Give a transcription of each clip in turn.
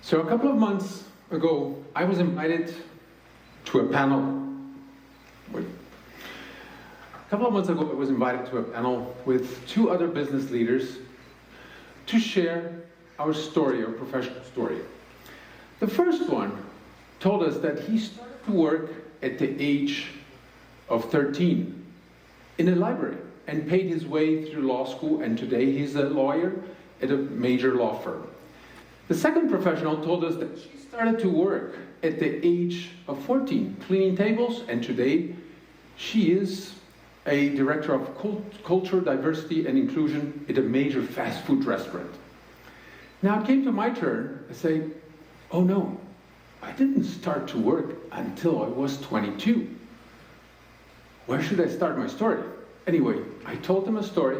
So a couple of months ago, I was invited to a panel. A couple of months ago, I was invited to a panel with two other business leaders to share our story, our professional story. The first one told us that he started to work at the age of 13 in a library and paid his way through law school, and today he's a lawyer at a major law firm. The second professional told us that she started to work at the age of 14, cleaning tables, and today she is a director of culture, diversity, and inclusion at a major fast food restaurant. Now it came to my turn to say, oh no, I didn't start to work until I was 22. Where should I start my story? Anyway, I told them a story,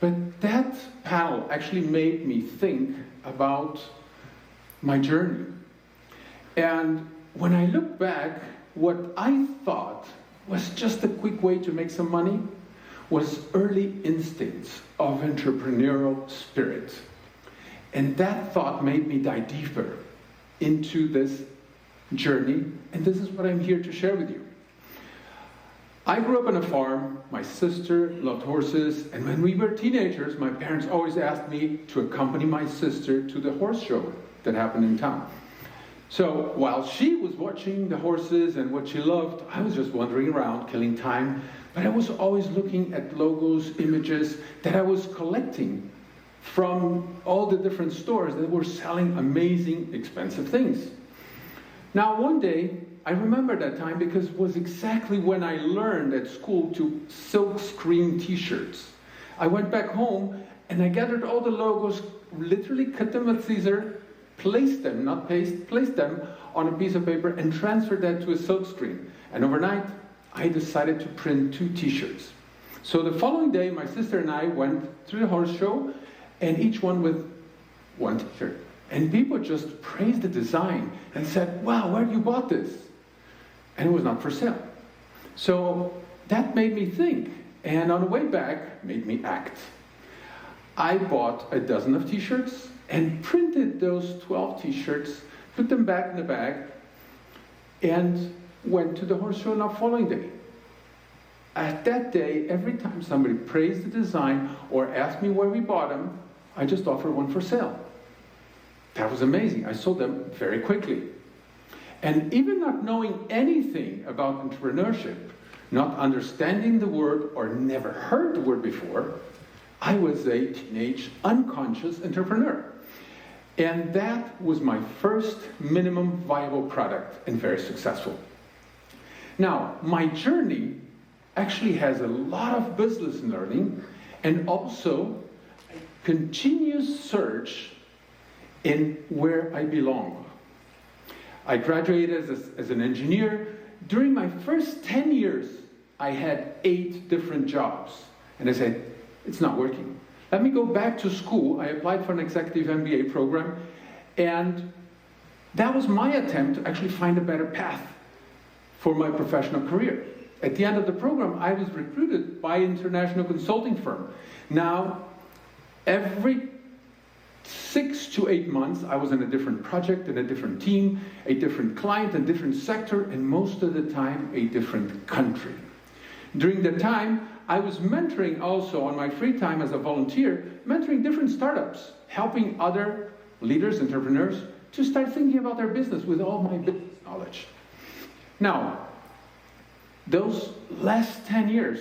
but that panel actually made me think about my journey. And when I look back, what I thought was just a quick way to make some money was early instincts of entrepreneurial spirit. And that thought made me dive deeper into this journey, and this is what I'm here to share with you. I grew up on a farm, my sister loved horses, and when we were teenagers, my parents always asked me to accompany my sister to the horse show that happened in town. So while she was watching the horses and what she loved, I was just wandering around, killing time, but I was always looking at logos, images that I was collecting from all the different stores that were selling amazing, expensive things. Now one day, I remember that time because it was exactly when I learned at school to silk screen t-shirts. I went back home and I gathered all the logos, literally cut them with Caesar, placed them, not paste, placed them on a piece of paper and transferred that to a silk screen. And overnight, I decided to print 2 t-shirts. So the following day, my sister and I went to the horse show, and each one with 1 t-shirt. And people just praised the design and said, wow, where you bought this? And it was not for sale. So that made me think, and on the way back, made me act. I bought a dozen of t-shirts and printed those 12 t-shirts, put them back in the bag, and went to the horse show the following day. At that day, every time somebody praised the design or asked me where we bought them, I just offered one for sale. That was amazing. I sold them very quickly. And even not knowing anything about entrepreneurship, not understanding the word or never heard the word before, I was a teenage unconscious entrepreneur. And that was my first minimum viable product, and very successful. Now, my journey actually has a lot of business learning and also a continuous search in where I belong. I graduated as an engineer. During my first 10 years, I had 8 different jobs. And I said, it's not working. Let me go back to school. I applied for an executive MBA program, and that was my attempt to actually find a better path for my professional career. At the end of the program, I was recruited by an international consulting firm. Now, every 6 to 8 months, I was in a different project, in a different team, a different client, a different sector, and most of the time, a different country. During that time, I was mentoring also on my free time as a volunteer, mentoring different startups, helping other leaders, entrepreneurs, to start thinking about their business with all my business knowledge. Now, those last 10 years,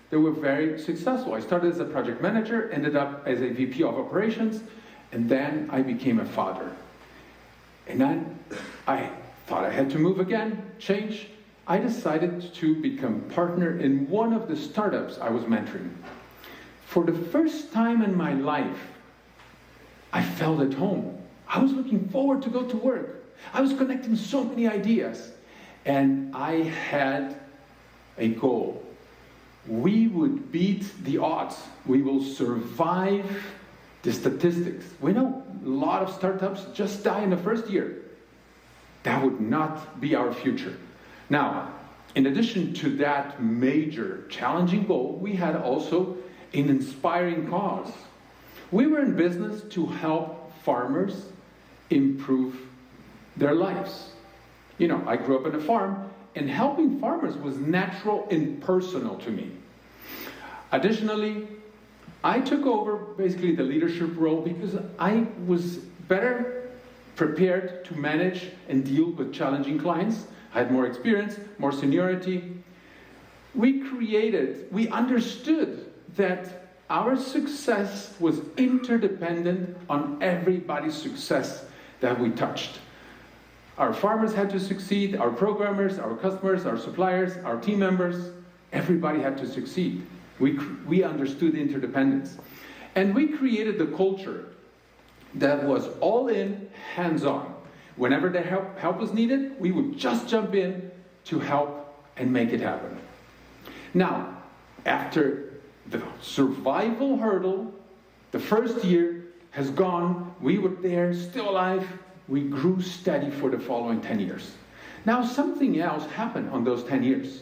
they were very successful. I started as a project manager, ended up as a VP of operations, and then I became a father. And then I thought I had to move again, change. I decided to become partner in one of the startups I was mentoring. For the first time in my life, I felt at home. I was looking forward to go to work. I was connecting so many ideas. And I had a goal. We would beat the odds. We will survive the statistics. We know a lot of startups just die in the first year. That would not be our future. Now, in addition to that major challenging goal, we had also an inspiring cause. We were in business to help farmers improve their lives. You know, I grew up on a farm, and helping farmers was natural and personal to me. Additionally, I took over basically the leadership role because I was better prepared to manage and deal with challenging clients. I had more experience, more seniority. We understood that our success was interdependent on everybody's success that we touched. Our farmers had to succeed, our programmers, our customers, our suppliers, our team members, everybody had to succeed. We understood interdependence. And we created the culture that was all in, hands-on. Whenever the help was needed, we would just jump in to help and make it happen. Now, after the survival hurdle, the first year has gone, we were there, still alive, we grew steady for the following 10 years. Now, something else happened on those 10 years.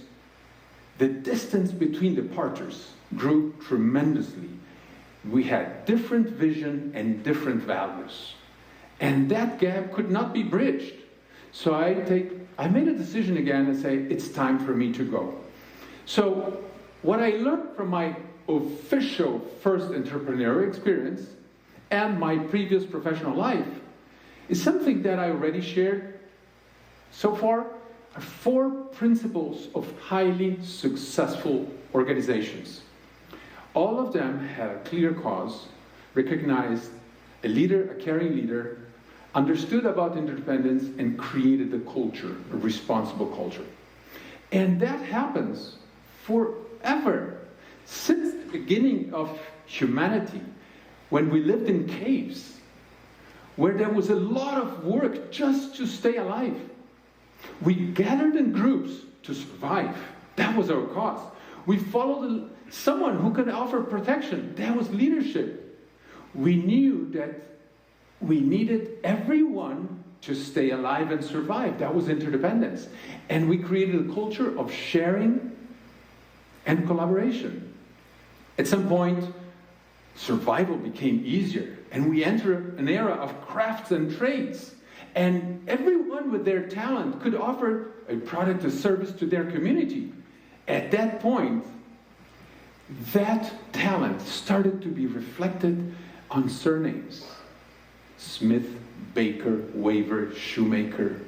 The distance between the partners grew tremendously. We had different vision and different values. And that gap could not be bridged. So I made a decision again and say, it's time for me to go. So what I learned from my official first entrepreneurial experience and my previous professional life is something that I already shared so far, are 4 principles of highly successful organizations. All of them had a clear cause, recognized a leader, a caring leader, understood about interdependence, and created a culture, a responsible culture. And that happens forever. Since the beginning of humanity, when we lived in caves, where there was a lot of work just to stay alive. We gathered in groups to survive. That was our cause. We followed someone who could offer protection. That was leadership. We knew that we needed everyone to stay alive and survive. That was interdependence. And we created a culture of sharing and collaboration. At some point, survival became easier, and we entered an era of crafts and trades. And everyone with their talent could offer a product or service to their community. At that point, that talent started to be reflected on surnames. Smith, Baker, Weaver, Shoemaker.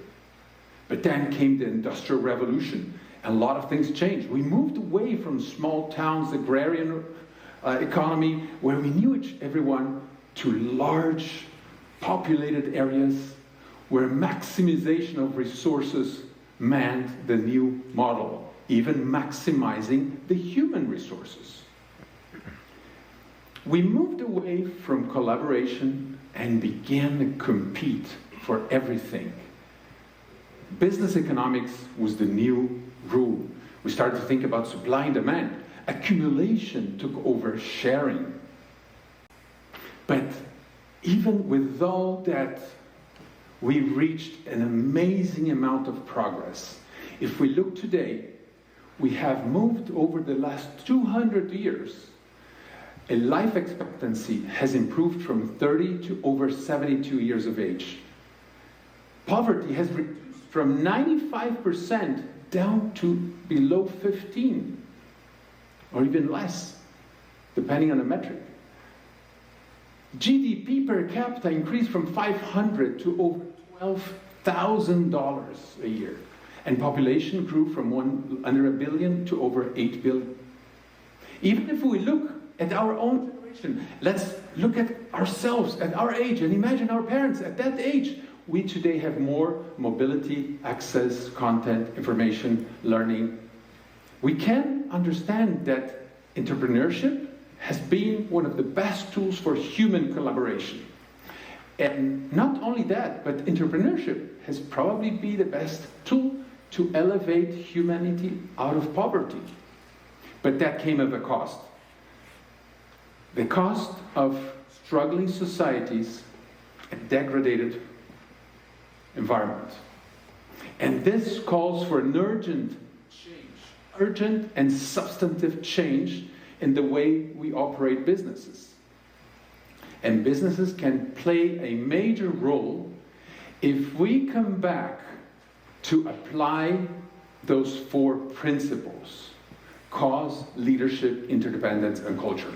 But then came the Industrial Revolution, and a lot of things changed. We moved away from small towns, agrarian economy, where we knew everyone, to large, populated areas, where maximization of resources meant the new model, even maximizing the human resources. We moved away from collaboration and began to compete for everything. Business economics was the new rule. We started to think about supply and demand. Accumulation took over sharing. But even with all that, we reached an amazing amount of progress. If we look today, we have moved over the last 200 years. A life expectancy has improved from 30 to over 72 years of age. Poverty has reduced from 95% down to below 15, or even less, depending on the metric. GDP per capita increased from $500 to over $12,000 a year. And population grew from under 1 billion to over 8 billion. Even if we look at our own generation, let's look at ourselves at our age and imagine our parents at that age. We today have more mobility, access, content, information, learning. We can understand that entrepreneurship has been one of the best tools for human collaboration. And not only that, but entrepreneurship has probably been the best tool to elevate humanity out of poverty. But that came at a cost. The cost of struggling societies and degraded environment. And this calls for an urgent and substantive change in the way we operate businesses. And businesses can play a major role if we come back to apply those 4 principles: cause, leadership, interdependence, and culture.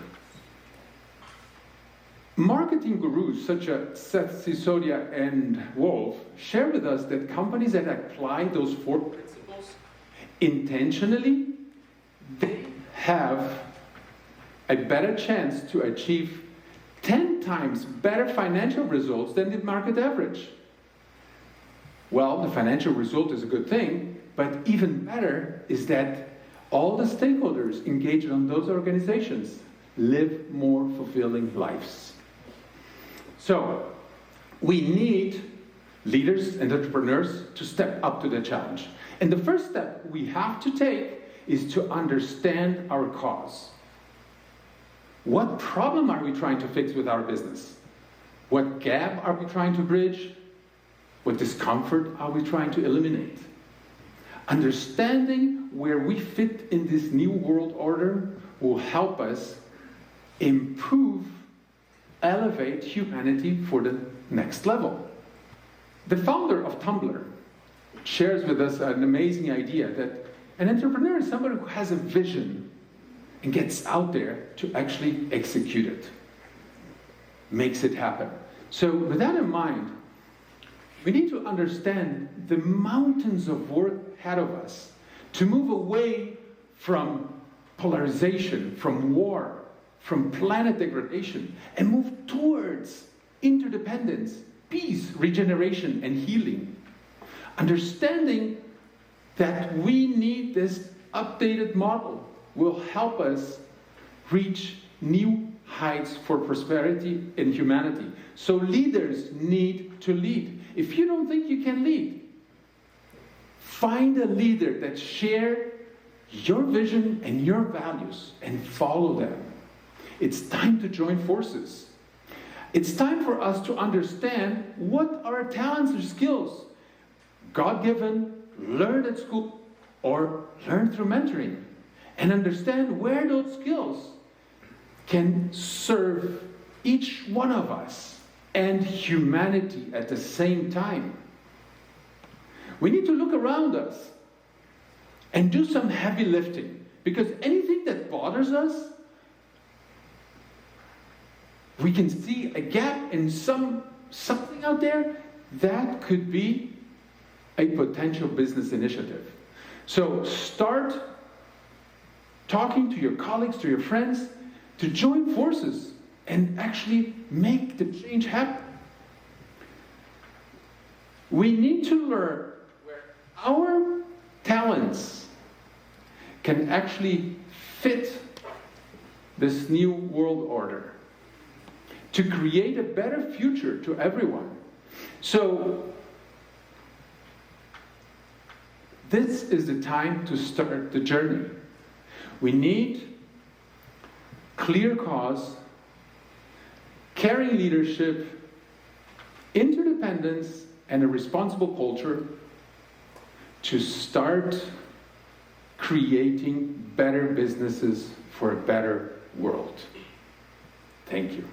Marketing gurus such as Seth Sisodia and Wolf share with us that companies that apply those 4 principles intentionally, they have a better chance to achieve 10 times better financial results than the market average. Well, the financial result is a good thing, but even better is that all the stakeholders engaged in those organizations live more fulfilling lives. So, we need leaders and entrepreneurs to step up to the challenge. And the first step we have to take is to understand our cause. What problem are we trying to fix with our business? What gap are we trying to bridge? What discomfort are we trying to eliminate? Understanding where we fit in this new world order will help us improve, elevate humanity for the next level. The founder of Tumblr shares with us an amazing idea that an entrepreneur is somebody who has a vision and gets out there to actually execute it, makes it happen. So with that in mind, we need to understand the mountains of work ahead of us to move away from polarization, from war, from planet degradation, and move towards interdependence, peace, regeneration, and healing. Understanding that we need this updated model will help us reach new heights for prosperity and humanity. So leaders need to lead. If you don't think you can lead, find a leader that shares your vision and your values and follow them. It's time to join forces. It's time for us to understand what our talents or skills, God-given, learned at school, or learned through mentoring, and understand where those skills can serve each one of us and humanity at the same time. We need to look around us and do some heavy lifting, because anything that bothers us, we can see a gap in something out there that could be a potential business initiative. So start talking to your colleagues, to your friends, to join forces and actually make the change happen. We need to learn where our talents can actually fit this new world order to create a better future to everyone. So this is the time to start the journey. We need clear cause, caring leadership, interdependence, and a responsible culture to start creating better businesses for a better world. Thank you.